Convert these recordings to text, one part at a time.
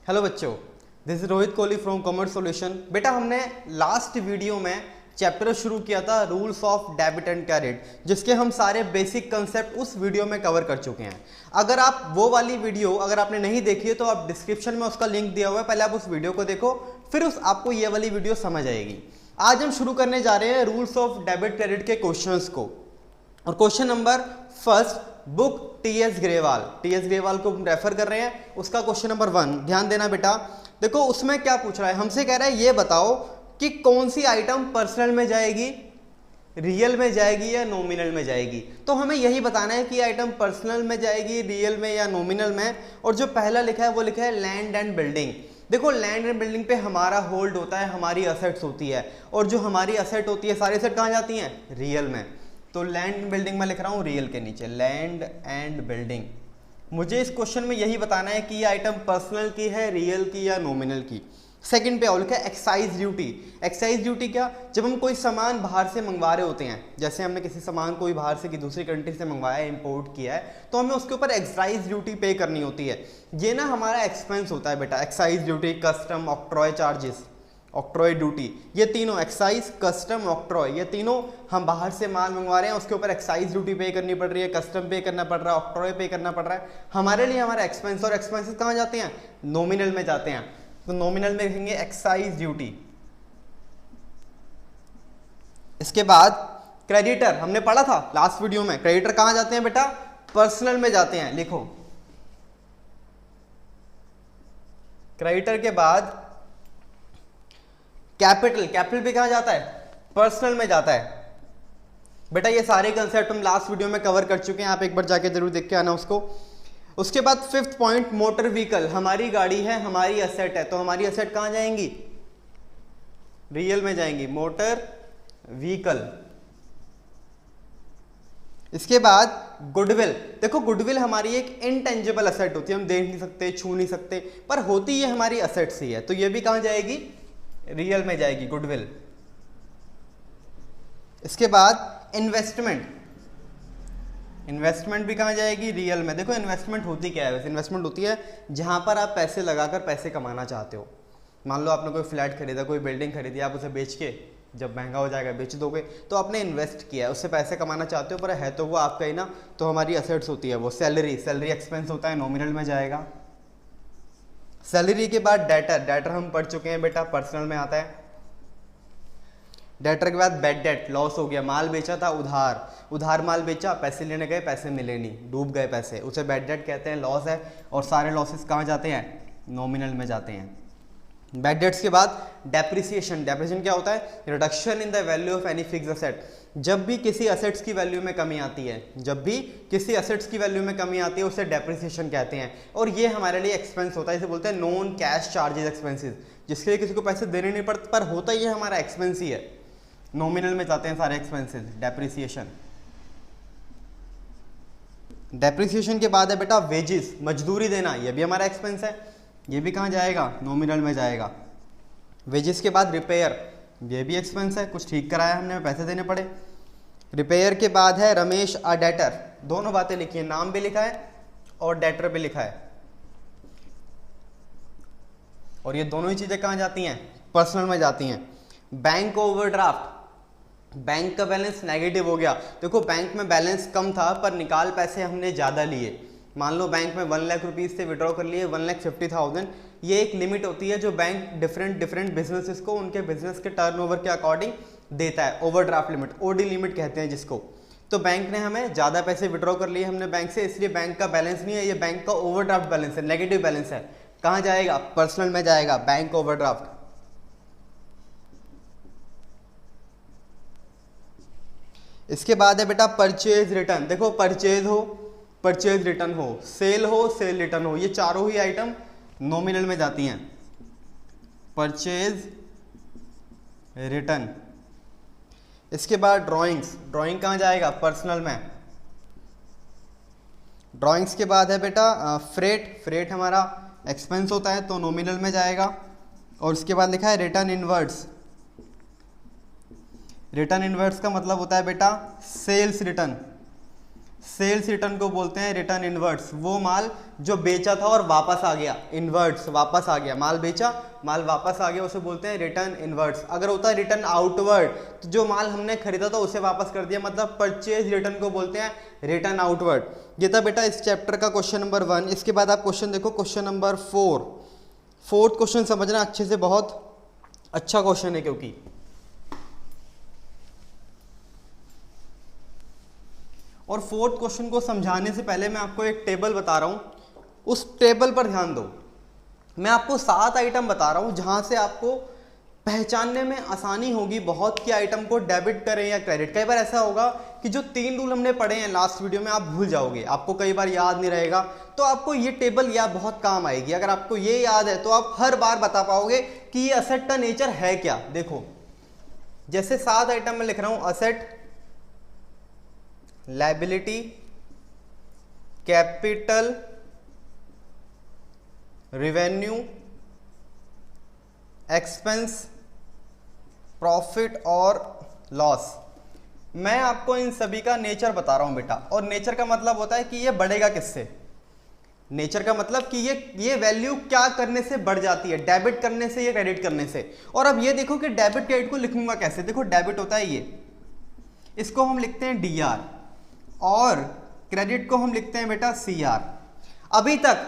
Hello बच्चों, this is Rohit Kohli from commerce solution. बेटा हमने लास्ट वीडियो में चैप्टर शुरू किया था rules of debit and credit, जिसके हम सारे बेसिक कंसेप्ट उस वीडियो में कवर कर चुके हैं। अगर आप वो वाली वीडियो अगर आपने नहीं देखी है तो आप डिस्क्रिप्शन में उसका लिंक दिया हुआ है, पहले आप उस वीडियो को देखो, फिर आपको ये वाली वीडियो समझ आएगी। आज हम शुरू करने जा रहे हैं रूल्स ऑफ डेबिट क्रेडिट के क्वेश्चंस को। और question number first, book TS Grewal को हम रेफर कर रहे हैं, उसका क्वेश्चन नंबर 1 ध्यान देना बेटा। देखो उसमें क्या पूछ रहा है, हमसे कह रहा है ये बताओ कि कौन सी आइटम पर्सनल में जाएगी, रियल में जाएगी या नॉमिनल में जाएगी। तो हमें यही बताना है कि आइटम पर्सनल में जाएगी, रियल में या नॉमिनल में। और जो पहला लिखा है वो लिखा है लैंड एंड बिल्डिंग। देखो लैंड एंड बिल्डिंग पे हमारा होल्ड होता है, हमारी असेट्स होती है, और जो हमारी असेट होती है सारी असेट कहाँ जाती हैं, रियल में। तो लैंड एंड बिल्डिंग में लिख रहा हूँ रियल के नीचे, लैंड एंड बिल्डिंग। मुझे इस क्वेश्चन में यही बताना है कि ये आइटम पर्सनल की है, रियल की या नॉमिनल की। सेकंड पे और लिखा है एक्साइज ड्यूटी। एक्साइज ड्यूटी क्या, जब हम कोई सामान बाहर से मंगवा रहे होते हैं, जैसे हमने किसी सामान को बाहर से दूसरी कंट्री से मंगवाया है, इंपोर्ट किया है, तो हमें उसके ऊपर एक्साइज ड्यूटी पे करनी होती है। ये ना हमारा एक्सपेंस होता है बेटा, excise duty, custom, octroi charges, octroi duty, ये तीनों एक्साइज, कस्टम, ऑक्ट्रॉय, ये तीनों हम बाहर से माल मंगवा रहे हैं, उसके ऊपर एक्साइज ड्यूटी पे करनी पड़ रही है, कस्टम पे करना पड़ रहा है, ऑक्ट्रॉय पे करना पड़ रहा है हमारे लिए, हमारा एक्सपेंस। और एक्सपेंसेस कहाँ जाते हैं, नॉमिनल में जाते हैं। तो नॉमिनल में लिखेंगे एक्साइज ड्यूटी। इसके बाद क्रेडिटर, हमने पढ़ा था लास्ट वीडियो में, क्रेडिटर कहां जाते हैं बेटा, पर्सनल में जाते हैं। लिखो क्रेडिटर के बाद कैपिटल, कैपिटल भी कहां जाता है, पर्सनल में जाता है। बेटा ये सारे कंसेप्ट हम लास्ट वीडियो में कवर कर चुके हैं, आप एक बार जाके जरूर देख के आना उसको। उसके बाद फिफ्थ पॉइंट, मोटर व्हीकल, हमारी गाड़ी है, हमारी असेट है, तो हमारी असेट कहां जाएंगी, रियल में जाएंगी, मोटर व्हीकल। इसके बाद गुडविल, देखो गुडविल हमारी एक इनटेंजिबल असेट होती है, हम देख नहीं सकते, छू नहीं सकते, पर होती ये हमारी असेट्स ही है, तो ये भी कहां जाएगी, रियल में जाएगी गुडविल। इसके बाद इन्वेस्टमेंट, इन्वेस्टमेंट भी कहां जाएगी, रियल में। देखो इन्वेस्टमेंट होती क्या है वैसे, इन्वेस्टमेंट होती है जहां पर आप पैसे लगाकर पैसे कमाना चाहते हो। मान लो आपने कोई फ्लैट खरीदा, कोई बिल्डिंग खरीदी, आप उसे बेच के जब महंगा हो जाएगा बेच दोगे, तो आपने इन्वेस्ट किया है, उससे पैसे कमाना चाहते हो, पर है तो वो आपका ही ना, तो हमारी असेट्स होती है वो। सैलरी, सैलरी एक्सपेंस होता है, नॉमिनल में जाएगा। सैलरी के बाद डेटर, डेटर हम पढ़ चुके हैं बेटा, पर्सनल में आता है। डेटर के बाद बैड डेट, लॉस हो गया, माल बेचा था उधार, उधार माल बेचा, पैसे लेने गए, पैसे मिले नहीं, डूब गए पैसे, उसे बैड डेट कहते हैं, लॉस है। और सारे लॉसेस कहाँ जाते हैं, नॉमिनल में जाते हैं। बैड डेट्स के बाद डेप्रिसिएशन, डेप्रिसिएशन क्या होता है, reduction in the value of any fixed asset. जब भी किसी असेट्स की वैल्यू में कमी आती है, जब भी किसी असेट्स की वैल्यू में कमी आती है, उसे डेप्रिसिएशन कहते हैं। और ये हमारे लिए एक्सपेंस होता है, इसे बोलते हैं नॉन कैश चार्जेस एक्सपेंसेस, जिसके लिए किसी को पैसे देने नहीं पड़ते, पर होता ये हमारा एक्सपेंस ही है। नॉमिनल में जाते हैं सारे एक्सपेंसेस, डेप्रिसिएशन। डेप्रिसिएशन के बाद है बेटा वेजेस, मजदूरी देना, ये भी हमारा एक्सपेंस है, ये भी कहाँ जाएगा, नॉमिनल में जाएगा। वेजेस के बाद रिपेयर, ये भी एक्सपेंस है, कुछ ठीक कराया हमने, पैसे देने पड़े। रिपेयर के बाद है रमेश अ डेटर, दोनों बातें लिखी है, नाम भी लिखा है और डेटर भी लिखा है। और ये दोनों ही चीजें कहाँ जाती हैं, पर्सनल में जाती हैं। बैंक ओवरड्राफ्ट, बैंक का बैलेंस नेगेटिव हो गया। देखो बैंक में बैलेंस कम था पर निकाल पैसे हमने ज़्यादा लिए। मान लो बैंक में 1 लाख रुपीज़ से विड्रॉ कर लिए 1,50,000। ये एक लिमिट होती है जो बैंक डिफरेंट बिजनेसेस को उनके बिजनेस के टर्नओवर के अकॉर्डिंग देता है, ओवरड्राफ्ट लिमिट, ओडी लिमिट कहते हैं जिसको। तो बैंक ने हमें ज़्यादा पैसे विड्रॉ कर लिए हमने बैंक से, इसलिए बैंक का बैलेंस नहीं है, ये बैंक का ओवरड्राफ्ट बैलेंस है, नेगेटिव बैलेंस है। कहाँ जाएगा, पर्सनल में जाएगा, बैंक ओवरड्राफ्ट। इसके बाद है बेटा परचेज रिटर्न। देखो परचेज हो, परचेज रिटर्न हो, सेल हो, सेल रिटर्न हो, ये चारों ही आइटम नॉमिनल में जाती हैं। Purchase return. इसके बाद ड्राइंग्स, ड्राइंग कहाँ जाएगा, पर्सनल में। ड्राइंग्स के बाद है बेटा फ्रेट, फ्रेट हमारा एक्सपेंस होता है तो नॉमिनल में जाएगा। और उसके बाद लिखा है रिटर्न इनवर्ड्स। रिटर्न इनवर्ड्स का मतलब होता है बेटा सेल्स रिटर्न। सेल्स रिटर्न को बोलते हैं रिटर्न इनवर्ड्स, वो माल जो बेचा था और वापस आ गया, इनवर्ड्स वापस आ गया, माल बेचा माल वापस आ गया, उसे बोलते हैं रिटर्न इनवर्ड्स। अगर होता है रिटर्न आउटवर्ड तो जो माल हमने खरीदा था उसे वापस कर दिया, मतलब परचेज रिटर्न को बोलते हैं रिटर्न आउटवर्ड। ये था बेटा इस चैप्टर का क्वेश्चन नंबर 1। इसके बाद आप क्वेश्चन देखो क्वेश्चन नंबर 4। फोर्थ क्वेश्चन समझना अच्छे से, बहुत अच्छा क्वेश्चन है क्योंकि और फोर्थ क्वेश्चन को समझाने से पहले मैं आपको एक टेबल बता रहा हूं, उस टेबल पर ध्यान दो। मैं आपको 7 आइटम बता रहा हूं जहां से आपको पहचानने में आसानी होगी बहुत कि आइटम को डेबिट करें या क्रेडिट। कई बार ऐसा होगा कि जो 3 रूल हमने पढ़े हैं लास्ट वीडियो में आप भूल जाओगे, आपको कई बार याद नहीं रहेगा, तो आपको ये टेबल या बहुत काम आएगी। अगर आपको ये याद है तो आप हर बार बता पाओगे कि ये असेट का नेचर है क्या। देखो जैसे 7 आइटम में लिख रहा हूं, asset, liability, capital, revenue, expense, profit और लॉस। मैं आपको इन सभी का नेचर बता रहा हूं बेटा, और नेचर का मतलब होता है कि ये बढ़ेगा किससे। नेचर का मतलब कि ये वैल्यू क्या करने से बढ़ जाती है, डेबिट करने से या क्रेडिट करने से। और अब ये देखो कि डेबिट क्रेडिट को लिखूंगा कैसे। देखो डेबिट होता है ये, इसको हम लिखते हैं डीआर, और क्रेडिट को हम लिखते हैं बेटा सीआर। अभी तक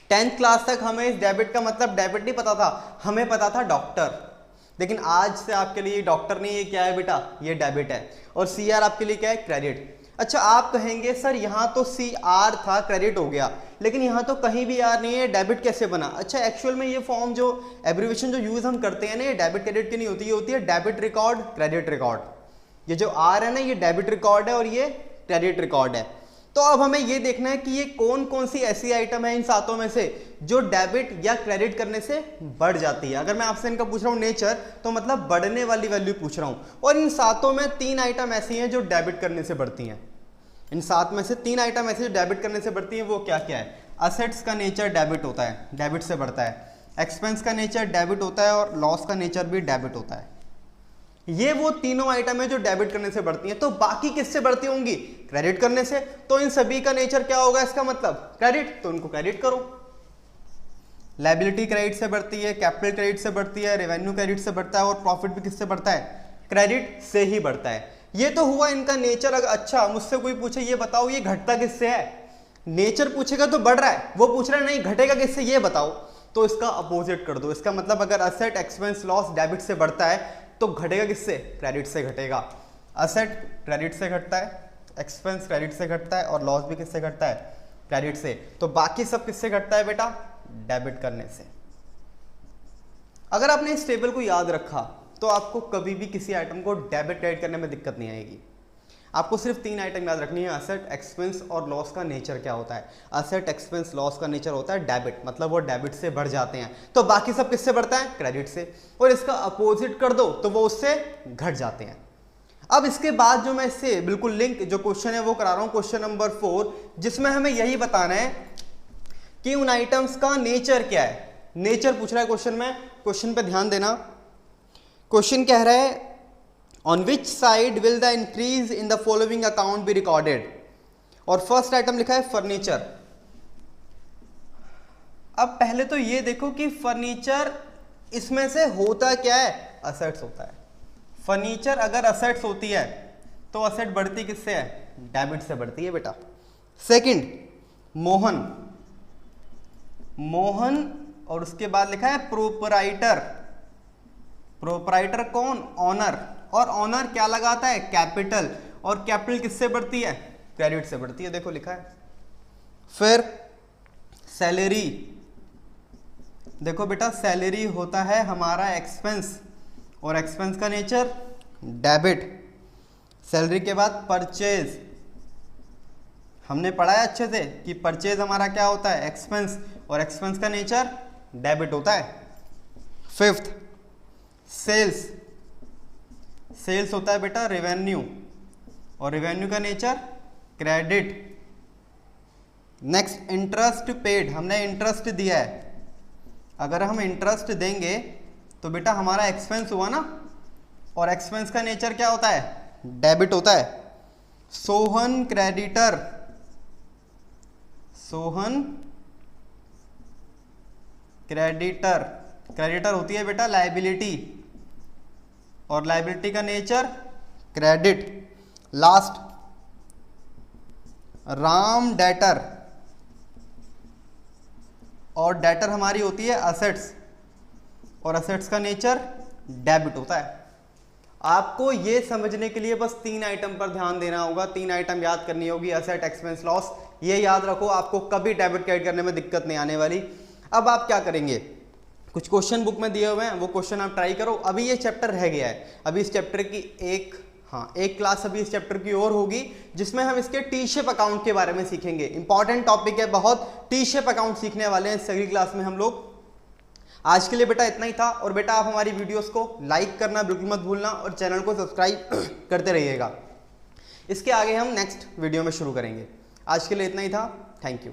10th क्लास तक हमें इस डेबिट का मतलब डेबिट नहीं पता था, हमें पता था डॉक्टर। लेकिन आज से आपके लिए डॉक्टर नहीं, ये क्या है बेटा, ये डेबिट है। और सीआर आपके लिए क्या है, क्रेडिट। अच्छा आप कहेंगे सर यहां तो सीआर था, क्रेडिट हो गया, लेकिन यहां तो कहीं भी आर नहीं है, डेबिट कैसे बना। अच्छा एक्चुअल में ये फॉर्म जो एब्रिविएशन जो यूज हम करते हैं ना, ये डेबिट क्रेडिट की नहीं होती, ये होती है डेबिट रिकॉर्ड, क्रेडिट रिकॉर्ड। ये जो आर है ना, ये डेबिट रिकॉर्ड है और ये क्रेडिट रिकॉर्ड है। तो अब हमें ये देखना है कि ये कौन कौन सी ऐसी आइटम है इन 7 में से जो डेबिट या क्रेडिट करने से बढ़ जाती है। अगर मैं आपसे इनका पूछ रहा हूं नेचर, तो मतलब बढ़ने वाली वैल्यू पूछ रहा हूं। और इन 7 में 3 आइटम ऐसी हैं जो डेबिट करने से बढ़ती हैं। इन 7 में से 3 आइटम ऐसे जो डेबिट करने से बढ़ती हैं, वो क्या क्या है। असेट्स का नेचर डेबिट होता है, डेबिट से बढ़ता है। एक्सपेंस का नेचर डेबिट होता है, और लॉस का नेचर भी डेबिट होता है। ये वो तीनों आइटम है जो डेबिट करने से बढ़ती हैं। तो बाकी किससे बढ़ती होंगी, क्रेडिट करने से। तो इन सभी का नेचर क्या होगा, इसका मतलब क्रेडिट, तो उनको क्रेडिट करो। लायबिलिटी क्रेडिट से बढ़ती है, कैपिटल क्रेडिट से बढ़ती है, रेवेन्यू क्रेडिट से बढ़ता है, और प्रॉफिट भी किससे बढ़ता है, क्रेडिट से ही बढ़ता है। ये तो हुआ इनका नेचर। अगर अच्छा मुझसे कोई पूछे ये बताओ ये घटता किससे है, नेचर पूछेगा तो बढ़ रहा है, वो पूछ रहा है नहीं घटेगा किससे, ये बताओ, तो इसका अपोजिट कर दो। इसका मतलब अगर असेट, एक्सपेंस, लॉस डेबिट से बढ़ता है तो घटेगा किससे, क्रेडिट से घटेगा। असेट क्रेडिट से घटता है, एक्सपेंस क्रेडिट से घटता है, और लॉस भी किससे घटता है, क्रेडिट से। तो बाकी सब किससे घटता है बेटा, डेबिट करने से। अगर आपने इस टेबल को याद रखा तो आपको कभी भी किसी आइटम को डेबिट क्रेडिट करने में दिक्कत नहीं आएगी। आपको सिर्फ 3 आइटम याद रखनी है, असेट, एक्सपेंस और लॉस का नेचर क्या होता है। असेट, एक्सपेंस, लॉस का नेचर होता है डेबिट, मतलब वो डेबिट से बढ़ जाते हैं। तो बाकी सब किससे बढ़ता है, क्रेडिट से। और इसका अपोजिट कर दो तो वो उससे घट जाते हैं। अब इसके बाद जो मैं इससे बिल्कुल लिंक जो क्वेश्चन है वो करा रहा हूं, क्वेश्चन नंबर 4, जिसमें हमें यही बताना है कि उन आइटम्स का नेचर क्या है। नेचर पूछ रहा है क्वेश्चन में, क्वेश्चन पे ध्यान देना। क्वेश्चन कह रहा है on which side will the increase in the following account be recorded। और फर्स्ट आइटम लिखा है फर्नीचर। अब पहले तो ये देखो कि फर्नीचर इसमें से होता क्या है, असेट्स होता है। फर्नीचर अगर असेट्स होती है तो असेट बढ़ती किससे है, डेबिट से बढ़ती है बेटा। सेकंड मोहन, मोहन, और उसके बाद लिखा है प्रोपराइटर। प्रोपराइटर कौन, ऑनर, और ऑनर क्या लगाता है, कैपिटल, और कैपिटल किससे बढ़ती है, क्रेडिट से बढ़ती है, देखो लिखा है। फिर सैलरी, देखो बेटा सैलरी होता है हमारा एक्सपेंस, और एक्सपेंस का नेचर डेबिट। सैलरी के बाद परचेज, हमने पढ़ा है अच्छे से कि परचेज हमारा क्या होता है, एक्सपेंस, और एक्सपेंस का नेचर डेबिट होता है। फिफ्थ सेल्स, सेल्स होता है बेटा रेवेन्यू, और रेवेन्यू का nature credit. Next interest paid, हमने इंटरेस्ट दिया है, अगर हम इंटरेस्ट देंगे तो बेटा हमारा एक्सपेंस हुआ ना, और एक्सपेंस का नेचर क्या होता है, डेबिट होता है। Sohan creditor, Sohan creditor, creditor होती है बेटा लायबिलिटी, और लायबिलिटी का nature credit. Last Ram debtor, और डेटर हमारी होती है असेट्स, और असेट्स का नेचर डेबिट होता है। आपको ये समझने के लिए बस 3 आइटम पर ध्यान देना होगा, 3 आइटम याद करनी होगी, असेट, एक्सपेंस, लॉस। ये याद रखो, आपको कभी डेबिट क्रेडिट करने में दिक्कत नहीं आने वाली। अब आप क्या करेंगे, कुछ क्वेश्चन बुक में दिए हुए हैं, वो क्वेश्चन आप ट्राई करो। अभी ये चैप्टर रह गया है, अभी इस चैप्टर की एक क्लास अभी इस चैप्टर की और होगी, जिसमें हम इसके टी शेप अकाउंट के बारे में सीखेंगे। इंपॉर्टेंट टॉपिक है बहुत, टी शेप अकाउंट सीखने वाले हैं इस अगली क्लास में हम लोग। आज के लिए बेटा इतना ही था, और बेटा आप हमारी वीडियोस को लाइक करना बिल्कुल मत भूलना, और चैनल को सब्सक्राइब करते रहिएगा। इसके आगे हम नेक्स्ट वीडियो में शुरू करेंगे। आज के लिए इतना ही था, थैंक यू।